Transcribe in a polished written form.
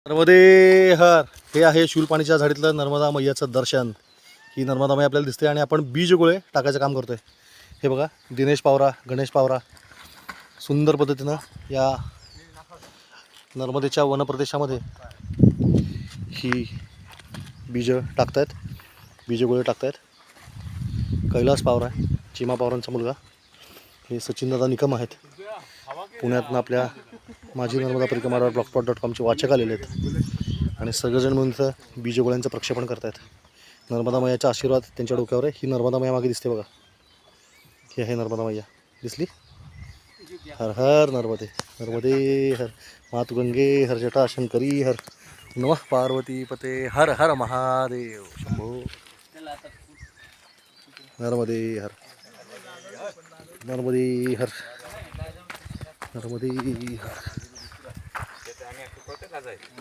नर्मदे हर. हे आहे शूलपाणीच्या झाडीतलं नर्मदा मैयाचं दर्शन. ही नर्मदा मैया आपल्याला दिसते आणि आपण बीज गोळे टाकायचं काम करतोय. हे बघा, दिनेश पावरा, गणेश पावरा सुंदर पद्धतीनं या नर्मदेच्या वनप्रदेशामध्ये ही बीज टाकतायत, बीज गोळे टाकतायत. कैलास पावरा, चिमा पावरांचा मुलगा, हे सचिनदादा निकम आहेत. पुण्यातनं आपल्या माझी नर्मदा परिक्रमा blogspot.com वाचक आलेले आहेत आणि सगळेजण मिळून इथं बीजगोळ्यांचं प्रक्षेपण करतायत. नर्मदा मैयाचा आशीर्वाद त्यांच्या डोक्यावर आहे. ही नर्मदा मैया मागे दिसते बघा, ही आहे नर्मदा मैया. दिसली? हर हर नर्मदे, नर्मदे हर. मातु गंगे हर, जटा शंकरी हर, नमः पार्वती पते हर हर महादेव शंभो. नर्मदे हर, नर्मदे हर, नर्मदे हर.